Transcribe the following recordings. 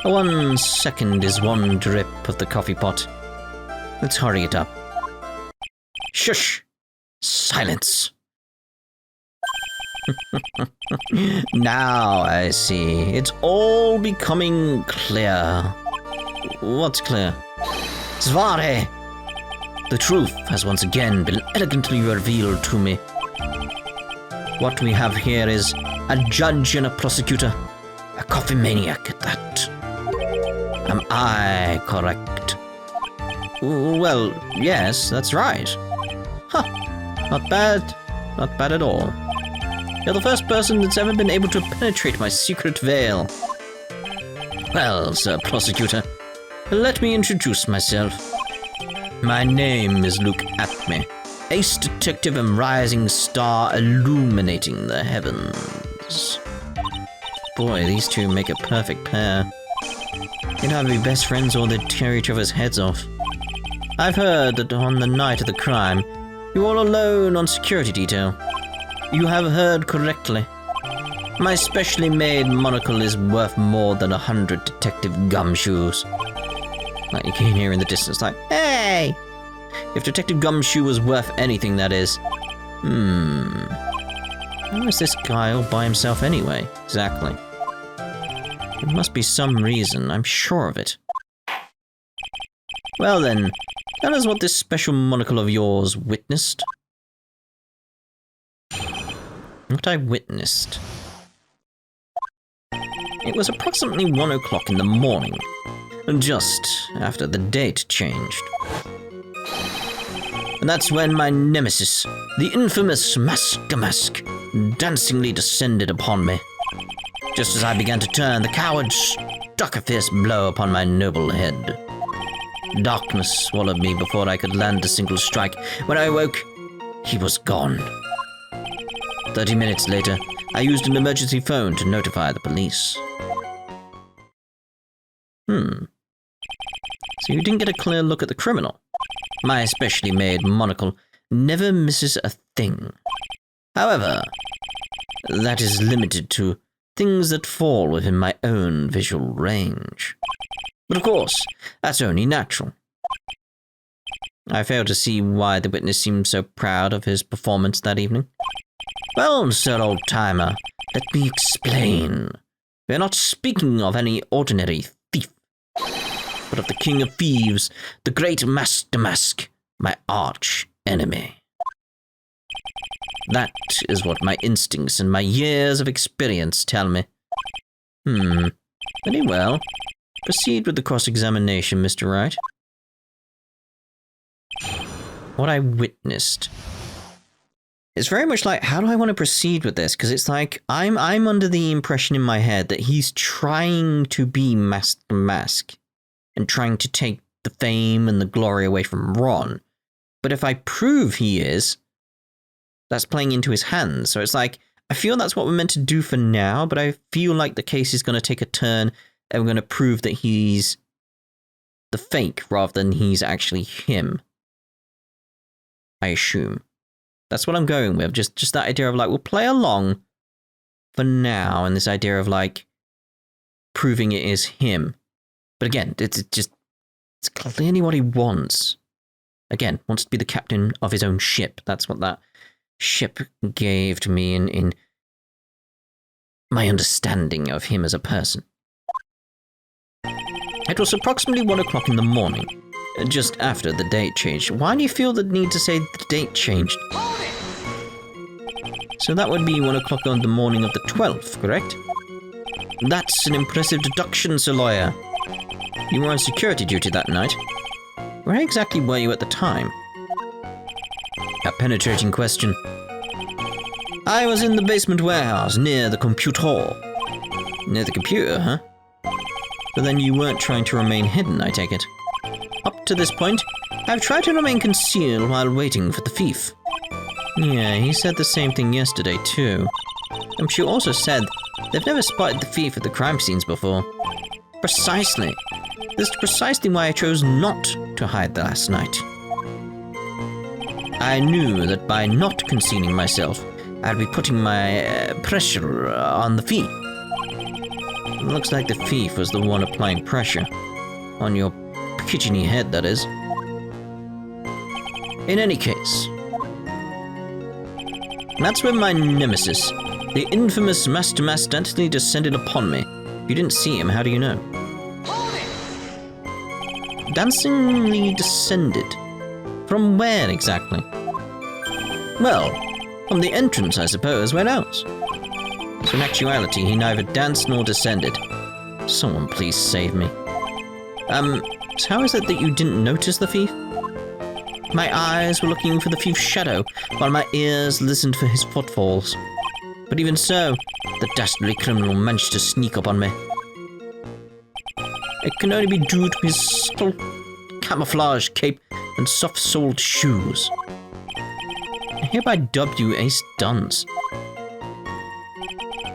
1 second is 1 drip of the coffee pot. Let's hurry it up. Shush! Silence! Now I see. It's all becoming clear. What's clear? Avarri! The truth has once again been elegantly revealed to me. What we have here is a judge and a prosecutor. A coffee maniac at that. Am I correct? Well, yes, that's right. Huh. Not bad. Not bad at all. You're the first person that's ever been able to penetrate my secret veil. Well, Sir Prosecutor, let me introduce myself. My name is Luke Atmey, ace detective and rising star illuminating the heavens. Boy, these two make a perfect pair. They'd either be best friends or they'd tear each other's heads off. I've heard that on the night of the crime, you were all alone on security detail. You have heard correctly. My specially made monocle is worth more than 100 detective gumshoes. Like you can hear in the distance, like, hey! If Detective Gumshoe was worth anything, that is. Who is this guy all by himself anyway? Exactly. There must be some reason, I'm sure of it. Well then, tell us what this special monocle of yours witnessed. What I witnessed. It was approximately 1 o'clock in the morning, just after the date changed. And that's when my nemesis, the infamous Mask, dancingly descended upon me. Just as I began to turn, the coward struck a fierce blow upon my noble head. Darkness swallowed me before I could land a single strike. When I awoke, he was gone. 30 minutes later, I used an emergency phone to notify the police. So you didn't get a clear look at the criminal. My specially made monocle never misses a thing. However, that is limited to things that fall within my own visual range. But of course, that's only natural. I fail to see why the witness seemed so proud of his performance that evening. Well, Sir Old-Timer, let me explain. We are not speaking of any ordinary thief, but of the King of Thieves, the great Mask, my arch enemy. That is what my instincts and my years of experience tell me. Very well. Proceed with the cross-examination, Mr. Wright. What I witnessed. It's very much like, how do I want to proceed with this? Because it's like, I'm under the impression in my head that he's trying to be Mask and trying to take the fame and the glory away from Ron. But if I prove he is, that's playing into his hands. So it's like, I feel that's what we're meant to do for now, but I feel like the case is going to take a turn and we're going to prove that he's the fake rather than he's actually him. I assume. That's what I'm going with. Just that idea of like, we'll play along for now, and this idea of like proving it is him. But again, it's clearly what he wants. Again, wants to be the captain of his own ship. That's what that ship gave to me in my understanding of him as a person. It was approximately 1 o'clock in the morning, just after the date changed. Why do you feel the need to say the date changed? So that would be 1 o'clock on the morning of the 12th, correct? That's an impressive deduction, Sir Lawyer. You were on security duty that night. Where exactly were you at the time? A penetrating question. I was in the basement warehouse near the computer. Near the computer, huh? But then you weren't trying to remain hidden, I take it. Up to this point, I've tried to remain concealed while waiting for the thief. Yeah, he said the same thing yesterday, too. And she also said they've never spotted the thief at the crime scenes before. Precisely. This is precisely why I chose not to hide last night. I knew that by not concealing myself, I'd be putting my pressure on the thief. It looks like the thief was the one applying pressure. On your kitcheny head, that is. In any case, that's when my nemesis, the infamous Master accidentally descended upon me. If you didn't see him, how do you know? Dancingly descended. From where exactly? Well, from the entrance, I suppose. Where else? So in actuality, he neither danced nor descended. Someone please save me. So how is it that you didn't notice the thief? My eyes were looking for the thief's shadow, while my ears listened for his footfalls. But even so, the dastardly criminal managed to sneak up on me. It can only be due to his subtle camouflage cape and soft-soled shoes. I hereby dub you Ace Dunce.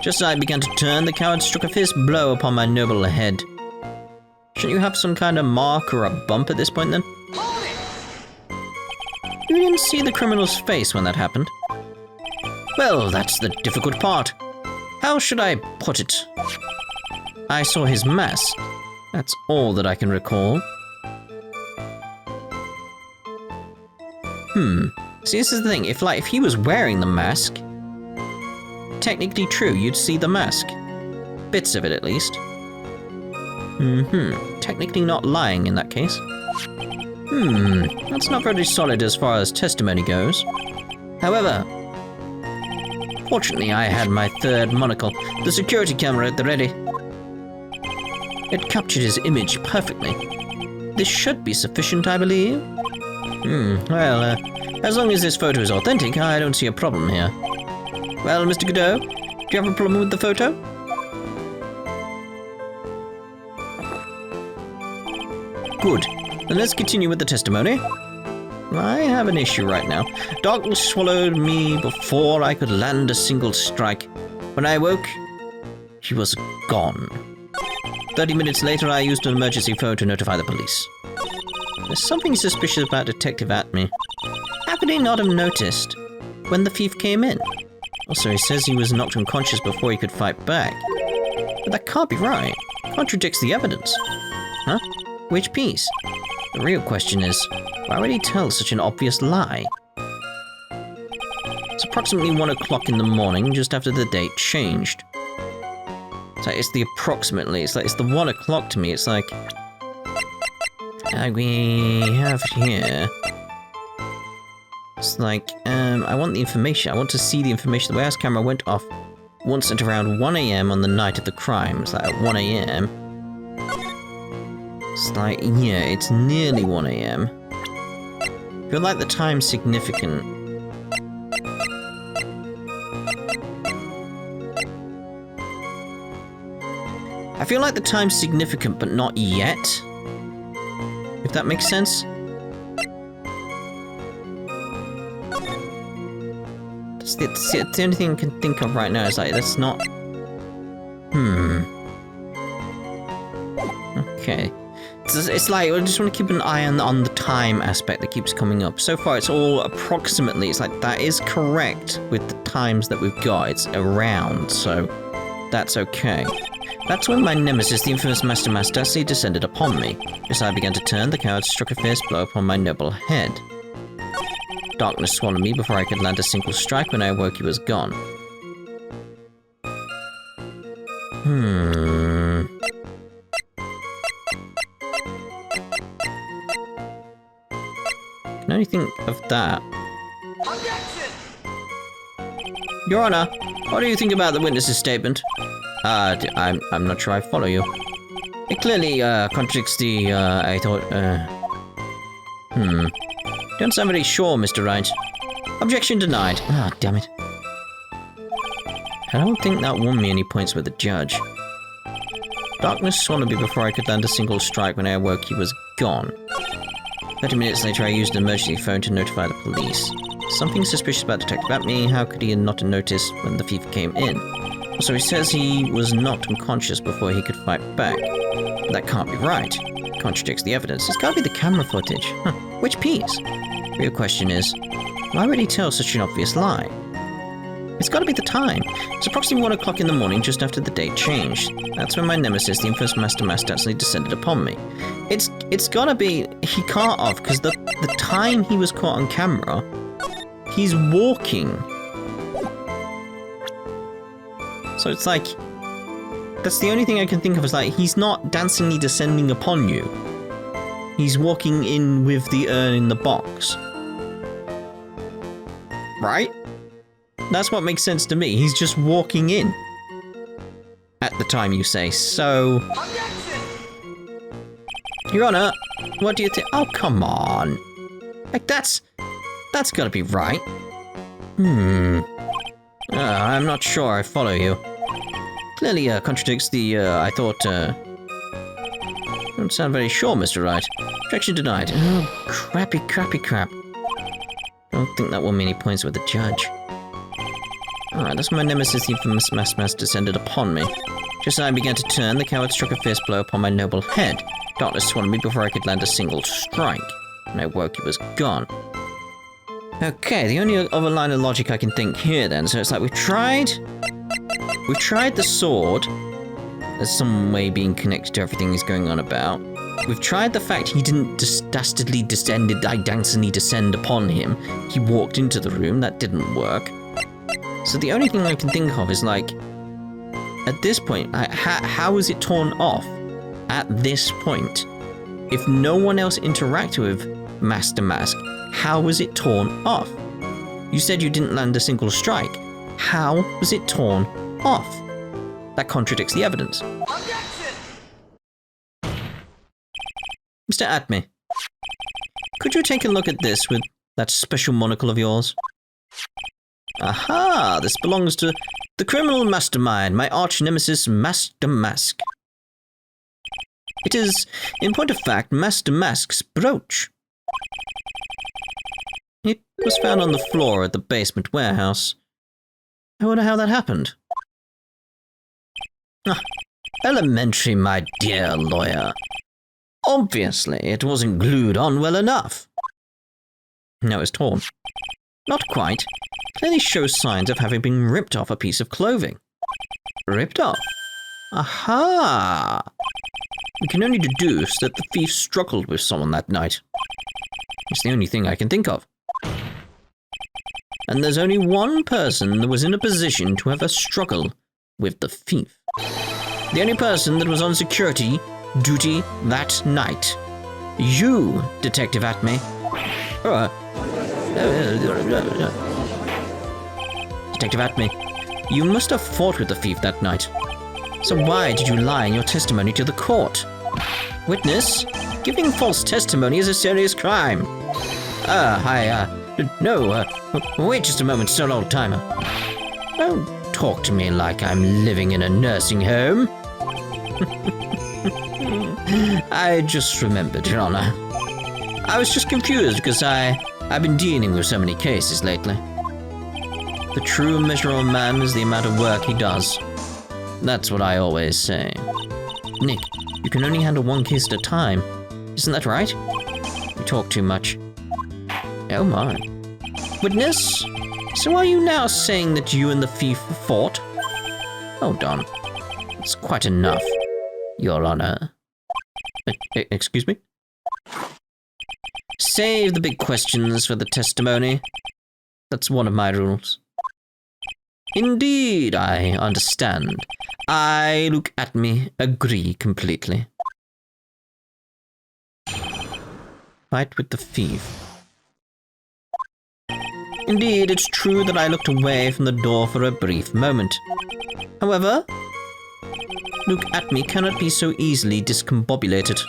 Just as I began to turn, the coward struck a fierce blow upon my noble head. Shouldn't you have some kind of mark or a bump at this point, then? You didn't see the criminal's face when that happened. Well, that's the difficult part. How should I put it? I saw his mask. That's all that I can recall. See, this is the thing. If he was wearing the mask, technically true, you'd see the mask. Bits of it, at least. Technically not lying in that case. That's not very solid as far as testimony goes. However, fortunately I had my third monocle, the security camera at the ready. It captured his image perfectly. This should be sufficient, I believe. Well, as long as this photo is authentic, I don't see a problem here. Well, Mr. Gadot, do you have a problem with the photo? Good. Then let's continue with the testimony. I have an issue right now. Darkness swallowed me before I could land a single strike. When I awoke, he was gone. 30 minutes later, I used an emergency phone to notify the police. There's something suspicious about Detective Atmey. How could he not have noticed when the thief came in? Also, he says he was knocked unconscious before he could fight back. But that can't be right. It contradicts the evidence. Huh? Which piece? The real question is, why would he tell such an obvious lie? It's approximately 1 o'clock in the morning, just after the date changed. It's the approximately, it's the 1 o'clock to me, it's like we have here. It's like, I want the information, I want to see the information. The warehouse camera went off once at around 1 AM on the night of the crime. It's like at 1 AM. It's like, yeah, it's nearly 1 AM. I feel like the time's significant. I feel like the time's significant, but not yet. If that makes sense. It's the only thing I can think of right now is like, that's not... Okay. It's like, I just want to keep an eye on the time aspect that keeps coming up. So far, it's all approximately. It's like, that is correct with the times that we've got. It's around, so that's okay. That's when my nemesis, the infamous Master Mastasi, descended upon me. As I began to turn, the coward struck a fierce blow upon my noble head. Darkness swallowed me before I could land a single strike. When I awoke, he was gone. Can only think of that. Objection! Your Honor, what do you think about the witness's statement? I'm not sure I follow you. It clearly, contradicts the, I thought, Don't sound very sure, Mr. Wright. Objection denied. Ah, damn it. I don't think that won me any points with the judge. Darkness swallowed me before I could land a single strike. When I awoke, he was gone. 30 minutes later, I used an emergency phone to notify the police. Something suspicious about Detective Atmey. How could he not have noticed when the thief came in? So he says he was knocked unconscious before he could fight back. But that can't be right. It contradicts the evidence. It's gotta be the camera footage. Which piece? The real question is, why would he tell such an obvious lie? It's gotta be the time. It's approximately 1 o'clock in the morning, just after the date changed. That's when my nemesis, the infamous Master Mask, actually descended upon me. It's gotta be... He can't have, because the time he was caught on camera, he's walking. So it's like... That's the only thing I can think of, is like, he's not dancingly descending upon you. He's walking in with the urn in the box. Right? That's what makes sense to me. He's just walking in. At the time, you say. So... Your Honor, what do you think? Oh, come on. Like, that's gotta be right. I'm not sure I follow you. Clearly, contradicts the, I thought, don't sound very sure, Mr. Wright. Objection denied. Oh, crappy crap. Don't think that won me any points with the judge. Alright, that's when my nemesis, the infamous Mask descended upon me. Just as I began to turn, the coward struck a fierce blow upon my noble head. Darkness swallowed me before I could land a single strike. When I woke, he was gone. Okay, the only other line of logic I can think here then, so it's like we've tried the sword as some way being connected to everything he's going on about. We've tried the fact he didn't dastardly dancingly descend upon him. He walked into the room, that didn't work. So the only thing I can think of is like, at this point, how is it torn off? At this point, if no one else interacted with Master Mask, how was it torn off? You said you didn't land a single strike. How was it torn off? That contradicts the evidence. Objection! Mr. Atmey, could you take a look at this with that special monocle of yours? Aha! This belongs to the criminal mastermind, my arch nemesis, Master Mask. It is, in point of fact, Master Mask's brooch. It was found on the floor at the basement warehouse. I wonder how that happened. Ah, elementary, my dear lawyer. Obviously, it wasn't glued on well enough. Now it's torn. Not quite. Clearly shows signs of having been ripped off a piece of clothing. Ripped off? Aha! We can only deduce that the thief struggled with someone that night. It's the only thing I can think of. And there's only one person that was in a position to have a struggle with the thief. The only person that was on security duty that night. You, Detective Atmey. Detective Atmey, you must have fought with the thief that night. So why did you lie in your testimony to the court? Witness, giving false testimony is a serious crime. Wait just a moment, Sir Old Timer. Don't talk to me like I'm living in a nursing home. I just remembered, Your Honor. I was just confused because I've been dealing with so many cases lately. The true measure of a man is the amount of work he does. That's what I always say. Nick, you can only handle one case at a time. Isn't that right? You talk too much. Oh my. Witness? So are you now saying that you and the thief fought? Hold on. It's quite enough, Your Honor. Excuse me? Save the big questions for the testimony. That's one of my rules. Indeed, I understand. I, Luke Atmey, agree completely. Fight with the thief. Indeed, it's true that I looked away from the door for a brief moment. However, Luke Atmey cannot be so easily discombobulated.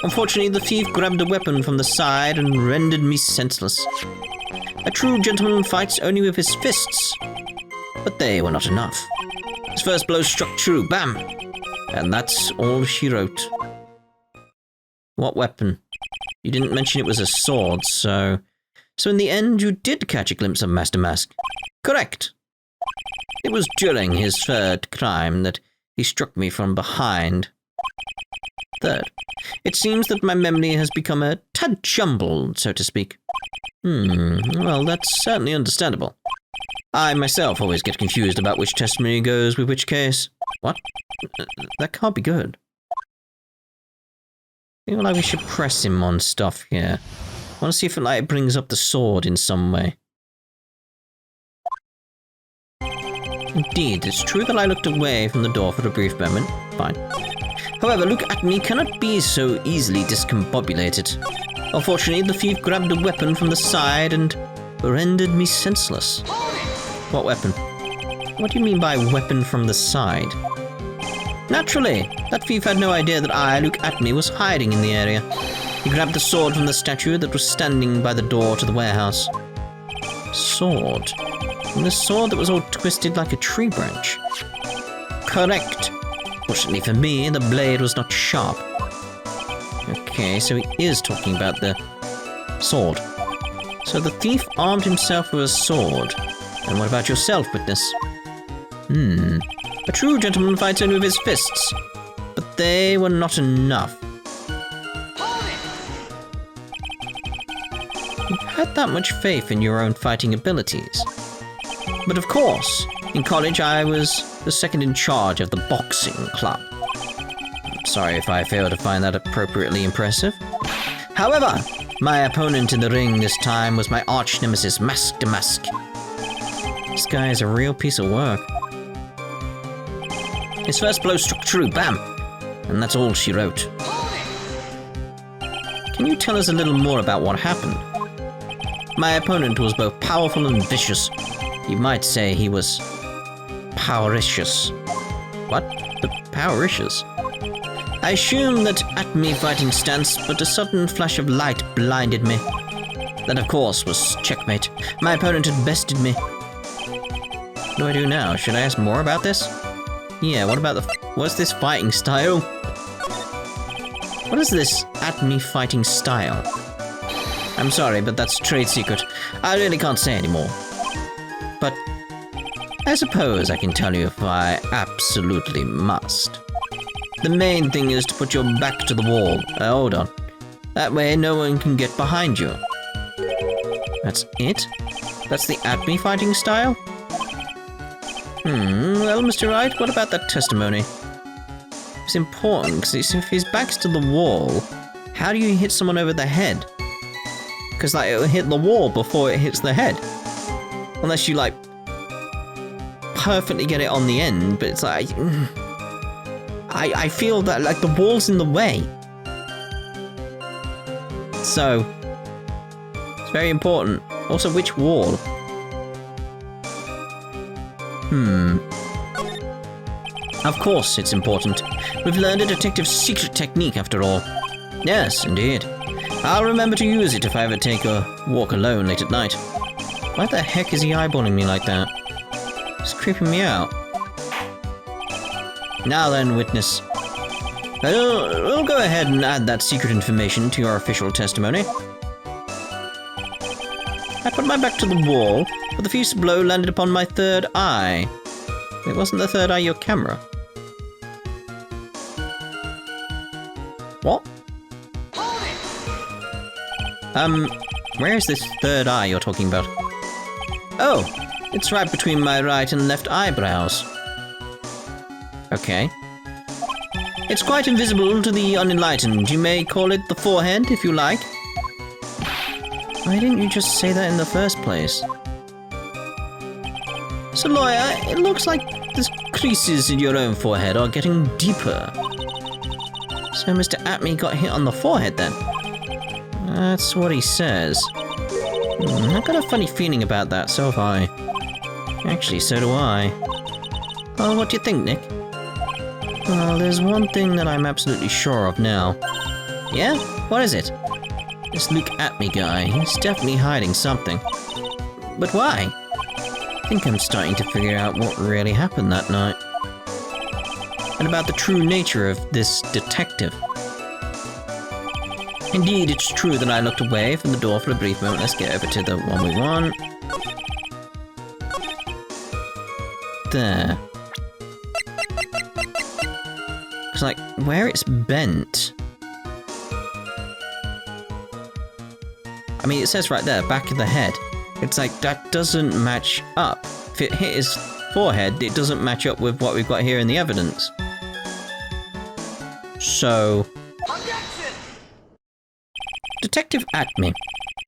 Unfortunately, the thief grabbed a weapon from the side and rendered me senseless. A true gentleman fights only with his fists. But they were not enough. His first blow struck true, bam! And that's all she wrote. What weapon? You didn't mention it was a sword, so in the end you did catch a glimpse of Master Mask. Correct! It was during his third crime that he struck me from behind. Third, it seems that my memory has become a tad jumbled, so to speak. Well, that's certainly understandable. I myself always get confused about which testimony goes with which case. What? That can't be good. I feel like we should press him on stuff here. I want to see if it brings up the sword in some way. Indeed, it's true that I looked away from the door for a brief moment. Fine. However, look at me cannot be so easily discombobulated. Unfortunately, the thief grabbed a weapon from the side and rendered me senseless. What weapon? What do you mean by weapon from the side? Naturally, that thief had no idea that I, Luke Atmey, was hiding in the area. He grabbed the sword from the statue that was standing by the door to the warehouse. Sword? And the sword that was all twisted like a tree branch. Correct. Fortunately for me, the blade was not sharp. Okay, so he is talking about the sword. So the thief armed himself with a sword. And what about yourself, witness? A true gentleman fights only with his fists. But they were not enough. You had that much faith in your own fighting abilities. But of course, in college I was the second in charge of the boxing club. Sorry if I fail to find that appropriately impressive. However, my opponent in the ring this time was my arch nemesis, Mask. This guy is a real piece of work. His first blow struck true, bam! And that's all she wrote. Can you tell us a little more about what happened? My opponent was both powerful and vicious. You might say he was powericious. What? The powericious? I assumed that Atmey fighting stance, but a sudden flash of light blinded me. That, of course, was checkmate. My opponent had bested me. What do I do now? Should I ask more about this? Yeah, what about what's this fighting style? What is this Atmey fighting style? I'm sorry, but that's a trade secret. I really can't say anymore. But I suppose I can tell you if I absolutely must. The main thing is to put your back to the wall. Hold on. That way no one can get behind you. That's it? That's the Atmey fighting style? Well, Mr. Wright, what about that testimony? It's important, because if his back's to the wall, how do you hit someone over the head? Because, it'll hit the wall before it hits the head. Unless you, perfectly get it on the end, but it's like... I feel that, the wall's in the way. So... it's very important. Also, which wall? Of course it's important. We've learned a detective's secret technique, after all. Yes, indeed. I'll remember to use it if I ever take a walk alone late at night. Why the heck is he eyeballing me like that? It's creeping me out. Now then, witness. We'll go ahead and add that secret information to your official testimony. I put my back to the wall, but the thief's blow landed upon my third eye. It wasn't the third eye your camera. What? Where is this third eye you're talking about? Oh, it's right between my right and left eyebrows. Okay. It's quite invisible to the unenlightened. You may call it the forehead, if you like. Why didn't you just say that in the first place? So, lawyer, it looks like the creases in your own forehead are getting deeper. So Mr. Atmey got hit on the forehead, then? That's what he says. I've got a funny feeling about that, so have I. Actually, so do I. Oh, what do you think, Nick? Well, there's one thing that I'm absolutely sure of now. Yeah? What is it? This Luke Atmey guy, he's definitely hiding something. But why? I think I'm starting to figure out what really happened that night. And about the true nature of this detective. Indeed, it's true that I looked away from the door for a brief moment. Let's get over to the one we want. There. Looks like where it's bent. I mean, it says right there, back of the head. It's like, that doesn't match up. If it hit his forehead, it doesn't match up with what we've got here in the evidence. So... Objection! Detective Atmey,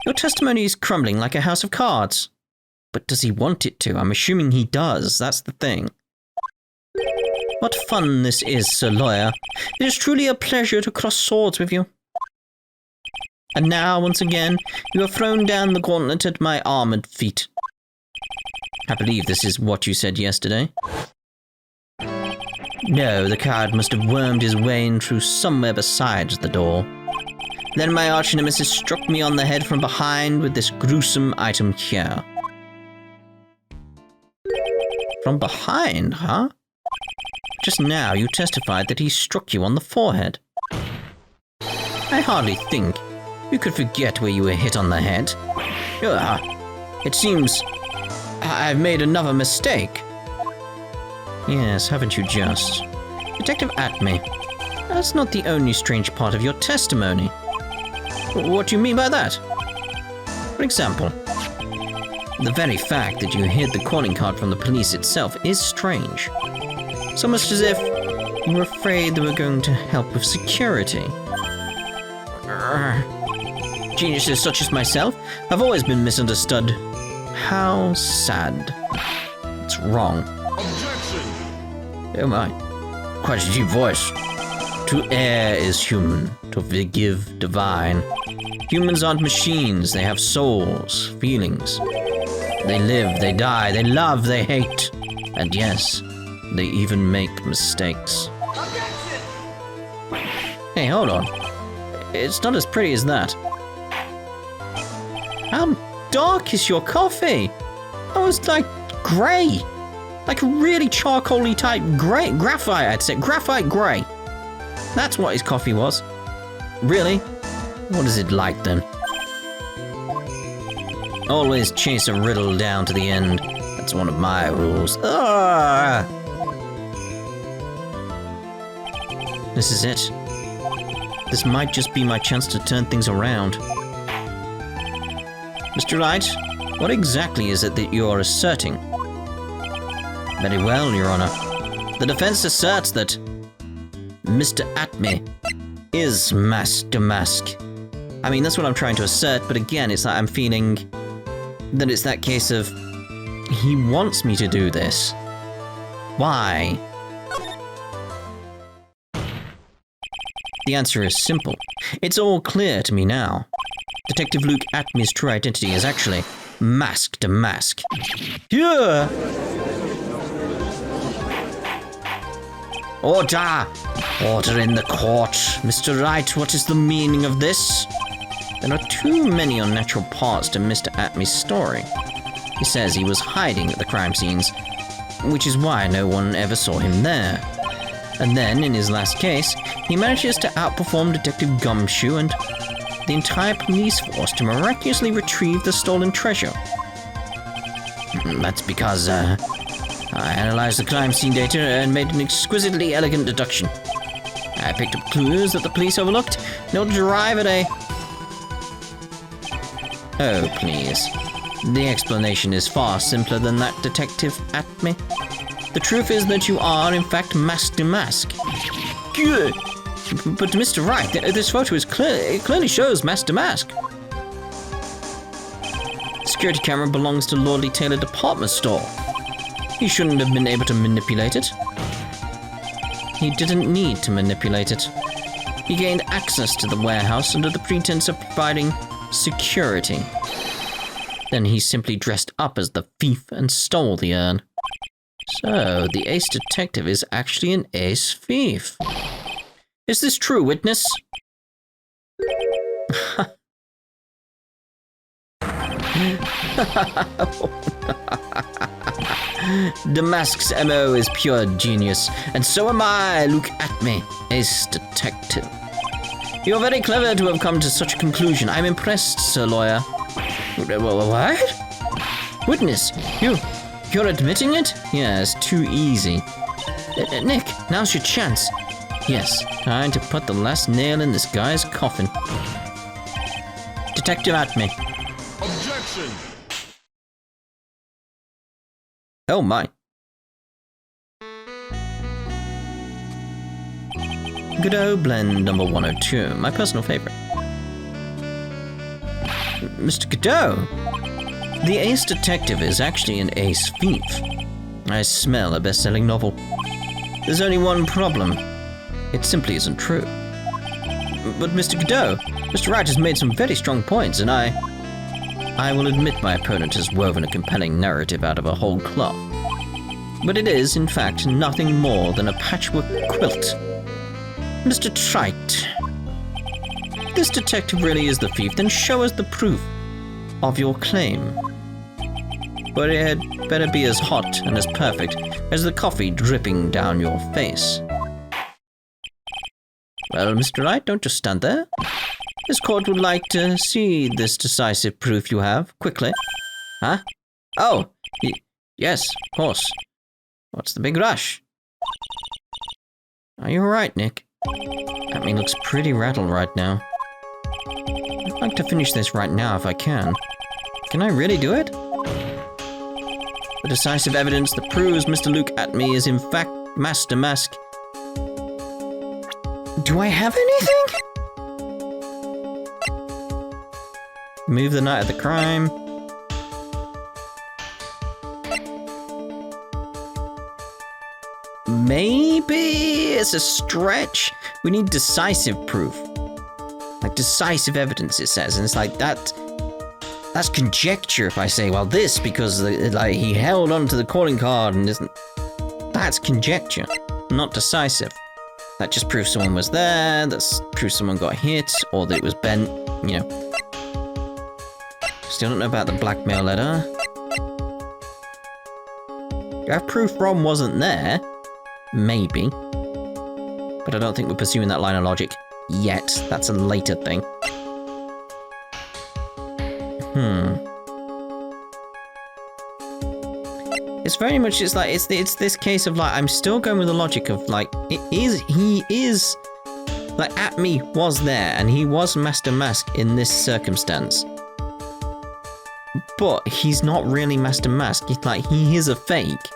your testimony is crumbling like a house of cards. But does he want it to? I'm assuming he does. That's the thing. What fun this is, Sir Lawyer. It is truly a pleasure to cross swords with you. And now, once again, you have thrown down the gauntlet at my armored feet. I believe this is what you said yesterday. No, the coward must have wormed his way in through somewhere besides the door. Then my arch-nemesis struck me on the head from behind with this gruesome item here. From behind, huh? Just now you testified that he struck you on the forehead. I hardly think you could forget where you were hit on the head. It seems I've made another mistake. Yes, haven't you just? Detective Atmey, that's not the only strange part of your testimony. What do you mean by that? For example, the very fact that you hid the calling card from the police itself is strange. So much as if you were afraid they were going to help with security. Geniuses such as myself have always been misunderstood. How sad. It's wrong. Objection! Oh my. Quite a deep voice. To err is human, to forgive divine. Humans aren't machines, they have souls, feelings. They live, they die, they love, they hate. And yes, they even make mistakes. Objection! Hey, hold on. It's not as pretty as that. How dark is your coffee? That was like grey. Like a really charcoal-y type grey. Graphite, I'd say. Graphite grey. That's what his coffee was. Really? What is it like then? Always chase a riddle down to the end. That's one of my rules. Ah! This is it. This might just be my chance to turn things around. Mr. Wright, what exactly is it that you're asserting? Very well, Your Honor. The defense asserts that Mr. Atmey is mask to mask. I mean, that's what I'm trying to assert, but again, it's like I'm feeling that it's that case of he wants me to do this. Why? The answer is simple. It's all clear to me now. Detective Luke Atmey's true identity is actually mask to mask. Yeah! Order! Order in the court. Mr. Wright, what is the meaning of this? There are too many unnatural parts to Mr. Atmey's story. He says he was hiding at the crime scenes, which is why no one ever saw him there. And then, in his last case, he manages to outperform Detective Gumshoe and the entire police force to miraculously retrieve the stolen treasure. That's because, I analyzed the crime scene data and made an exquisitely elegant deduction. I picked up clues that the police overlooked in order to arrive at a... Oh, please. The explanation is far simpler than that, Detective Atmey. The truth is that you are, in fact, mask to mask. Good! But Mr. Wright, this photo is it clearly shows mask to mask. The security camera belongs to Lordly Taylor Department Store. He shouldn't have been able to manipulate it. He didn't need to manipulate it. He gained access to the warehouse under the pretense of providing security. Then he simply dressed up as the thief and stole the urn. So, the ace detective is actually an ace thief. Is this true, witness? Damask's MO is pure genius, and so am I, Luke Atmey, ace detective. You're very clever to have come to such a conclusion. I'm impressed, Sir Lawyer. What? Witness, you're admitting it? Yes, too easy. Nick, now's your chance. Yes, time to put the last nail in this guy's coffin. Detective Atmey. Objection! Oh my. Gadot blend number 102, my personal favorite. Mr. Gadot, the ace detective is actually an ace thief. I smell a best-selling novel. There's only one problem. It simply isn't true. But Mr. Gadot, Mr. Wright has made some very strong points, and I will admit my opponent has woven a compelling narrative out of a whole cloth. But it is, in fact, nothing more than a patchwork quilt. Mr. Trite, this detective really is the thief, then show us the proof of your claim. But it had better be as hot and as perfect as the coffee dripping down your face. Well, Mr. Wright, don't just stand there. This court would like to see this decisive proof you have, quickly. Huh? Oh, yes, of course. What's the big rush? Are you alright, Nick? Atmey looks pretty rattled right now. I'd like to finish this right now if I can. Can I really do it? The decisive evidence that proves Mr. Luke Atmey is in fact Master Mask. Do I have anything? Move the night of the crime. Maybe it's a stretch. We need decisive proof. Like decisive evidence, it says. And it's like that's conjecture if I say, well, this, because like he held onto the calling card and isn't. That's conjecture, not decisive. That just proves someone was there, that proves someone got hit, or that it was bent, you know. Still don't know about the blackmail letter. Do I have proof Ron wasn't there? Maybe. But I don't think we're pursuing that line of logic yet. That's a later thing. It's very much just like, it's this case of like, I'm still going with the logic of like, he is, like Atmey was there and he was Master Mask in this circumstance. But he's not really Master Mask. It's like, he is a fake.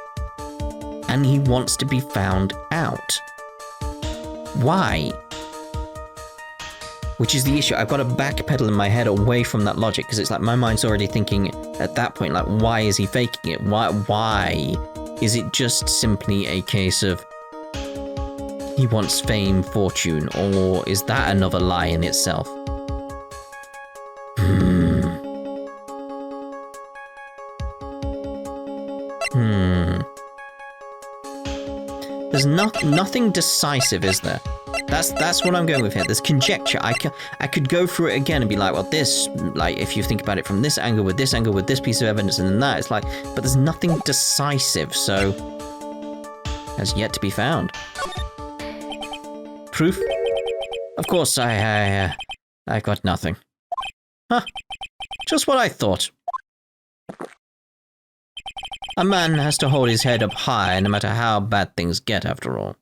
And he wants to be found out. Why? Which is the issue. I've got to backpedal in my head away from that logic, because it's like my mind's already thinking at that point, like, why is he faking it? Why? Is it just simply a case of he wants fame, fortune, or is that another lie in itself? There's nothing decisive, is there? That's what I'm going with here. There's conjecture. I could go through it again and be like, well, this, like, if you think about it from this angle, with this piece of evidence, and then that, it's like, but there's nothing decisive, so has yet to be found. Proof? Of course, I got nothing. Huh? Just what I thought. A man has to hold his head up high, no matter how bad things get, after all.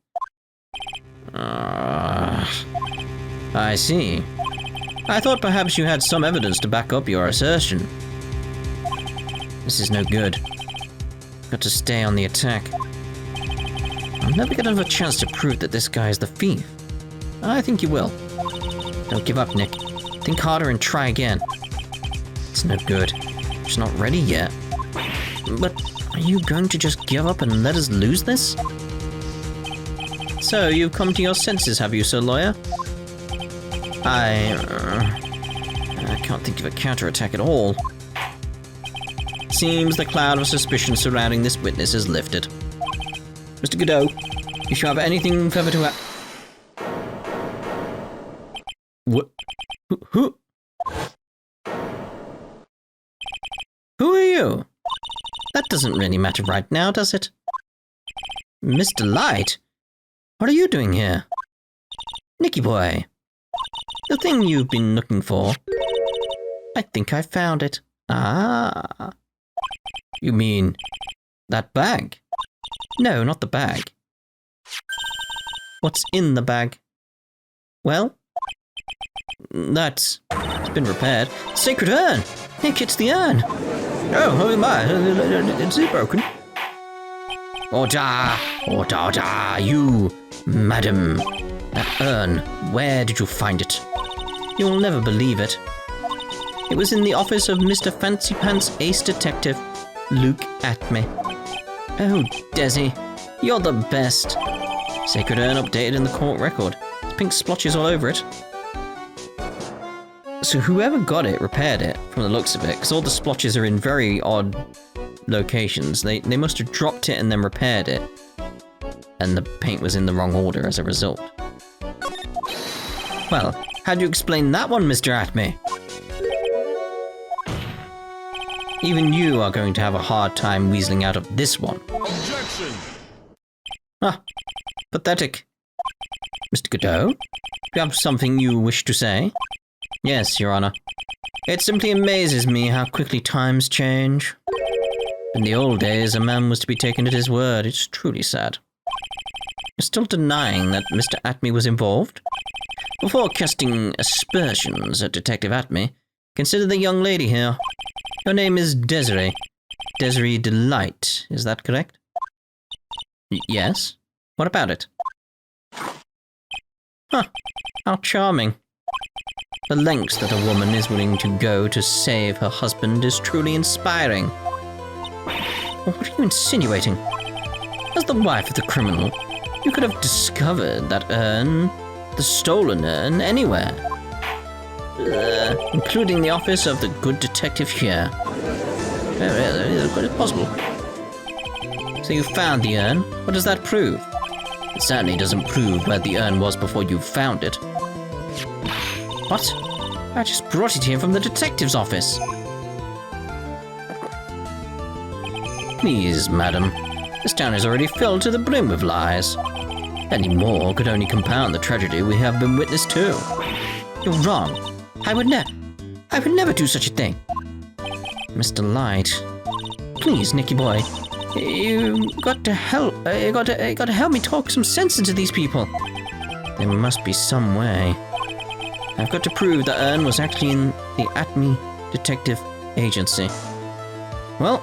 I see. I thought perhaps you had some evidence to back up your assertion. This is no good. Got to stay on the attack. I'll never get another chance to prove that this guy is the thief. I think you will. Don't give up, Nick. Think harder and try again. It's no good. Just not ready yet. But are you going to just give up and let us lose this? So, you've come to your senses, have you, Sir Lawyer? I can't think of a counterattack at all. Seems the cloud of suspicion surrounding this witness is lifted. Mr. Gadot, if you have anything further to add... What? Who are you? That doesn't really matter right now, does it? Mr. Light? What are you doing here? Nicky boy. The thing you've been looking for. I think I found it. Ah. You mean that bag? No, not the bag. What's in the bag? Well, it's been repaired. Sacred urn! Nick, it's the urn! Oh my, it's broken. Order! Order, order! You, madam! That urn, where did you find it? You'll never believe it. It was in the office of Mr. Fancy Pants Ace Detective, Luke Atmey. Oh, Desi, you're the best. Sacred urn updated in the court record. There's pink splotches all over it. So whoever got it repaired it, from the looks of it, because all the splotches are in very odd locations. They must have dropped it and then repaired it. And the paint was in the wrong order as a result. Well, how do you explain that one, Mr. Atmey? Even you are going to have a hard time weaseling out of this one. Objection! Ah, pathetic. Mr. Gadot, do you have something you wish to say? Yes, Your Honor. It simply amazes me how quickly times change. In the old days, a man was to be taken at his word. It's truly sad. You're still denying that Mr. Atmey was involved? Before casting aspersions at Detective Atmey, consider the young lady here. Her name is Desiree. Desiree Delight, is that correct? Yes? What about it? Huh, how charming. The lengths that a woman is willing to go to save her husband is truly inspiring. What are you insinuating? As the wife of the criminal, you could have discovered that urn, the stolen urn, anywhere. Including the office of the good detective here. It's possible. So you found the urn? What does that prove? It certainly doesn't prove where the urn was before you found it. What? I just brought it here from the detective's office. Please, madam. This town is already filled to the brim with lies. Any more could only compound the tragedy we have been witness to. You're wrong. I would never do such a thing. Mr. Light. Please, Nicky boy. You got to help. You got to help me talk some sense into these people. There must be some way. I've got to prove the urn was actually in the Atmey Detective Agency. Well,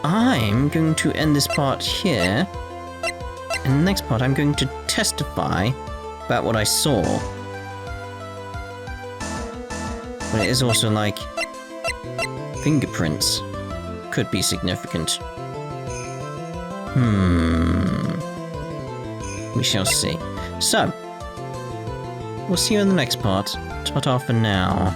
I'm going to end this part here. In the next part, I'm going to testify about what I saw. But it is also like fingerprints could be significant. We shall see. So, we'll see you in the next part. Ta-ta for now.